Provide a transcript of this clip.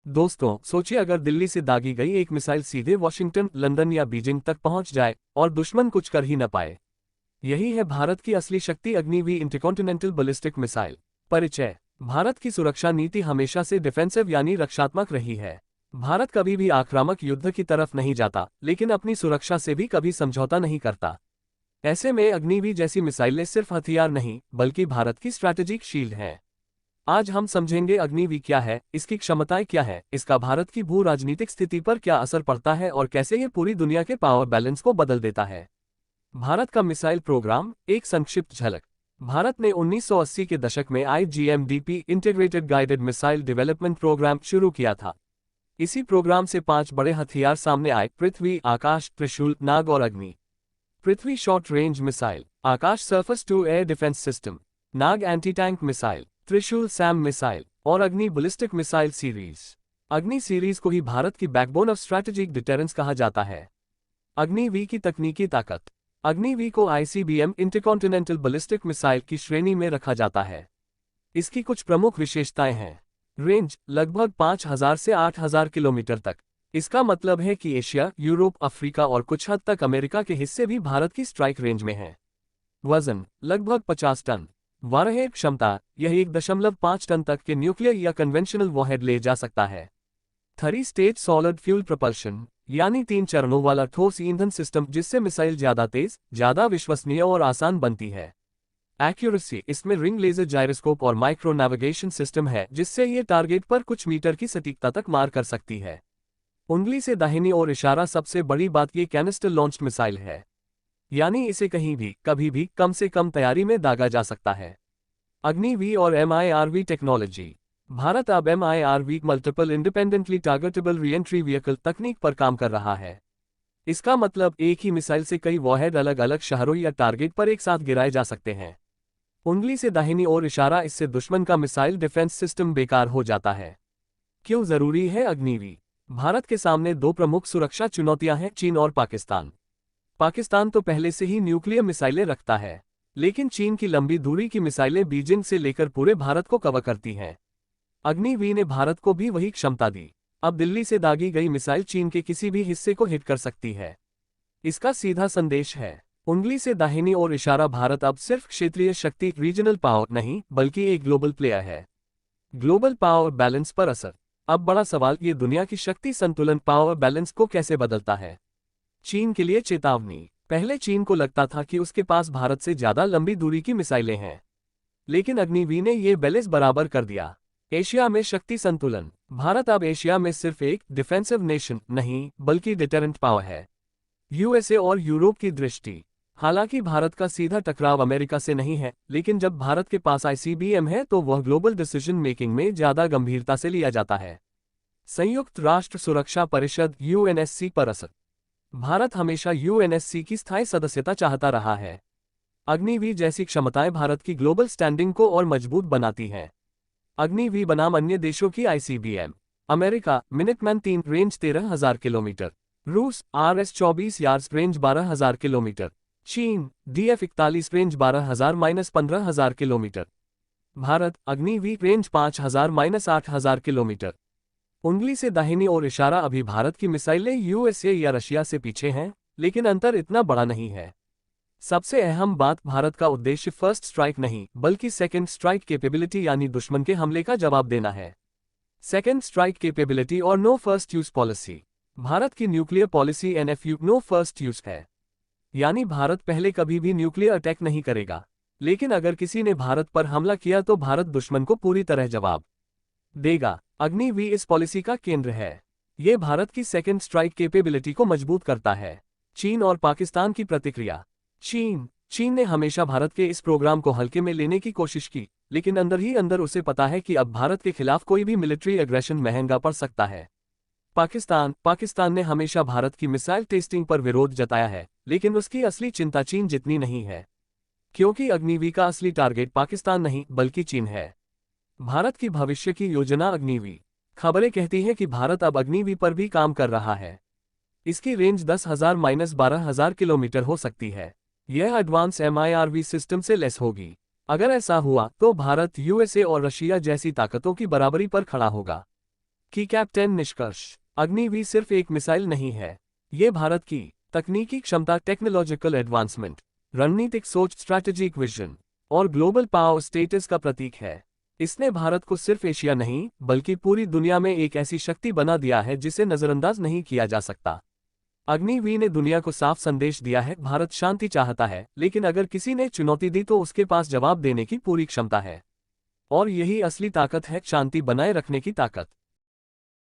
दोस्तों, सोचिए अगर दिल्ली से दागी गई एक मिसाइल सीधे वॉशिंगटन, लंदन या बीजिंग तक पहुंच जाए और दुश्मन कुछ कर ही न पाए। यही है भारत की असली शक्ति, अग्निवीर इंटरकॉन्टिनेंटल बैलिस्टिक मिसाइल। परिचय। भारत की सुरक्षा नीति हमेशा से डिफेंसिव यानी रक्षात्मक रही है। भारत कभी भी आक्रामक युद्ध की तरफ नहीं जाता, लेकिन अपनी सुरक्षा से भी कभी समझौता नहीं करता। ऐसे में अग्निवीर जैसी मिसाइलें सिर्फ हथियार नहीं, बल्कि भारत की स्ट्रैटेजिक शील्ड हैं। आज हम समझेंगे अग्निवीर क्या है, इसकी क्षमताएं क्या है, इसका भारत की भू राजनीतिक स्थिति पर क्या असर पड़ता है और कैसे ये पूरी दुनिया के पावर बैलेंस को बदल देता है। भारत का मिसाइल प्रोग्राम, एक संक्षिप्त झलक। भारत ने 1980 के दशक में IGMDP integrated guided missile development programme शुरू किया था। इसी प्रोग्राम से 5 बड़े हथियार सामने आए: पृथ्वी, आकाश, त्रिशूल, नाग और Agni. Prithvi short range missile, Akash surface to air defence system, Nag anti tank missile, Trishul SAM missile और Agni ballistic missile series. Agni series को ही भारत की बैकबोन ऑफ स्ट्रैटेजिक डिटेरेंस कहा जाता है। अग्निवीर की तकनीकी ताकत। अग्निवीर को ICBM इंटरकॉन्टिनेंटल बैलिस्टिक मिसाइल की श्रेणी में रखा जाता है। इसकी कुछ प्रमुख विशेषताएं हैं। रेंज, लगभग 5000 से 8000 किलोमीटर तक। इसका मतलब है कि एशिया, यूरोप, अफ्रीका और कुछ हद तक अमेरिका के हिस्से भी भारत की स्ट्राइक रेंज में हैं। वजन, लगभग 50 टन। वारहेड क्षमता, यह 1.5 टन तक के न्यूक्लियर या कन्वेंशनल वॉरहेड ले जा सकता है। 3 स्टेज सॉलिड फ्यूल प्रपल्शन, यानी 3 चरणों वाला ठोस ईंधन सिस्टम, जिससे मिसाइल ज्यादा तेज, ज्यादा विश्वसनीय और आसान बनती है। एक्यूरेसी, इसमें रिंग लेजर जायरोस्कोप और माइक्रो नेविगेशन सिस्टम है, जिससे ये टारगेट पर कुछ मीटर की सटीकता तक मार कर सकती है। उंगली से दाहिनी ओर इशारा, सबसे बड़ी बात ये कैनिस्टर लॉन्च्ड मिसाइल है, यानी इसे कहीं भी, कभी भी, कम से कम तैयारी में दागा जा सकता है। अग्निवीर और MIRV टेक्नोलॉजी। भारत अब MIRV multiple independently targetable re-entry vehicle तकनीक पर काम कर रहा है। इसका मतलब एक ही मिसाइल से कई वॉरहेड अलग अलग शहरों या टारगेट पर एक साथ गिराए जा सकते हैं। उंगली से दाहिनी ओर इशारा, इससे दुश्मन का मिसाइल डिफेंस सिस्टम बेकार हो जाता है। क्यों जरूरी है अग्निवीर? भारत के सामने 2 प्रमुख सुरक्षा चुनौतियां हैं: चीन और पाकिस्तान। पाकिस्तान तो पहले से ही न्यूक्लियर मिसाइलें रखता है, लेकिन चीन की लंबी दूरी की मिसाइलें बीजिंग से लेकर पूरे भारत को कवर करती हैं। अग्निवीर ने भारत को भी वही क्षमता दी। अब दिल्ली से दागी गई मिसाइल चीन के किसी भी हिस्से को हिट कर सकती है। इसका सीधा संदेश है, उंगली से दाहिनी ओर इशारा, भारत अब सिर्फ क्षेत्रीय शक्ति, रीजनल पावर नहीं, बल्कि एक ग्लोबल प्लेयर है। ग्लोबल पावर बैलेंस पर असर। अब बड़ा सवाल, ये दुनिया की शक्ति संतुलन, पावर बैलेंस को कैसे बदलता है? चीन के लिए चेतावनी। पहले चीन को लगता था कि उसके पास भारत से ज्यादा लंबी दूरी की मिसाइलें हैं, लेकिन अग्निवीर ने यह बैलेंस बराबर कर दिया। एशिया में शक्ति संतुलन। भारत अब एशिया में सिर्फ एक डिफेंसिव नेशन नहीं, बल्कि डिटेरेंट पावर है। USA और यूरोप की दृष्टि। हालांकि भारत का सीधा टकराव अमेरिका से नहीं है, लेकिन जब भारत के पास ICBM है तो वह ग्लोबल डिसीजन मेकिंग में ज्यादा गंभीरता से लिया जाता है। संयुक्त राष्ट्र सुरक्षा परिषद UNSC पर असर। भारत हमेशा UNSC की स्थायी सदस्यता चाहता रहा है। अग्निवीर जैसी क्षमताएं भारत की ग्लोबल स्टैंडिंग को और मजबूत बनाती हैं। अग्निवीर बनाम अन्य देशों की ICBM। America, Minuteman 3 range 13,000 kilometre. रूस, RS-24 यार्ड्स रेंज 12,000 किलोमीटर। चीन, DF-41 range 12,000-15,000 kilometre. Bharat, Agniveer range 5,000-8,000 kilometre. उंगली से दाहिनी ओर इशारा, अभी भारत की मिसाइलें USA या रशिया से पीछे हैं, लेकिन अंतर इतना बड़ा नहीं है। सबसे अहम बात, भारत का उद्देश्य फर्स्ट स्ट्राइक नहीं, बल्कि सेकंड स्ट्राइक कैपेबिलिटी, यानी दुश्मन के हमले का जवाब देना है। सेकंड स्ट्राइक कैपेबिलिटी और no first use policy. Bharat की nuclear policy NFU, no first use है, यानी भारत पहले कभी भी न्यूक्लियर अटैक नहीं करेगा, लेकिन अगर किसी ने भारत पर हमला किया तो भारत दुश्मन को पूरी तरह जवाब देगा। अग्निवीर इस पॉलिसी का केंद्र है। यह भारत की सेकंड स्ट्राइक कैपेबिलिटी को मजबूत करता है। चीन और पाकिस्तान की प्रतिक्रिया। चीन ने हमेशा भारत के इस प्रोग्राम को हल्के में लेने की कोशिश की, लेकिन अंदर ही अंदर उसे पता है कि अब भारत के खिलाफ कोई भी मिलिट्री एग्रेशन महंगा पड़ सकता है। पाकिस्तान ने हमेशा भारत की मिसाइल टेस्टिंग पर विरोध जताया है, लेकिन उसकी असली चिंता चीन जितनी नहीं है, क्योंकि अग्निवीर का असली टारगेट पाकिस्तान नहीं, बल्कि चीन है। भारत की भविष्य की योजना अग्निवीर। खबरें कहती हैं कि भारत अब अग्निवीर पर भी काम कर रहा है। इसकी रेंज 10,000-12,000 किलोमीटर हो सकती है। यह एडवांस MIRV सिस्टम से लेस होगी। अगर ऐसा हुआ तो भारत USA और रशिया जैसी ताकतों की बराबरी पर खड़ा होगा। की कैप्टन निष्कर्ष, अग्निवीर सिर्फ एक मिसाइल नहीं है। ये भारत की तकनीकी क्षमता, टेक्नोलॉजिकल एडवांसमेंट, रणनीतिक सोच, स्ट्रैटेजिक विजन और ग्लोबल पावर स्टेटस का प्रतीक है। इसने भारत को सिर्फ एशिया नहीं बल्कि पूरी दुनिया में एक ऐसी शक्ति बना दिया है जिसे नजरअंदाज नहीं किया जा सकता। अग्निवीर ने दुनिया को साफ संदेश दिया है, भारत शांति चाहता है, लेकिन अगर किसी ने चुनौती दी तो उसके पास जवाब देने की पूरी क्षमता है। और यही असली ताकत है, शांति बनाए रखने की ताकत।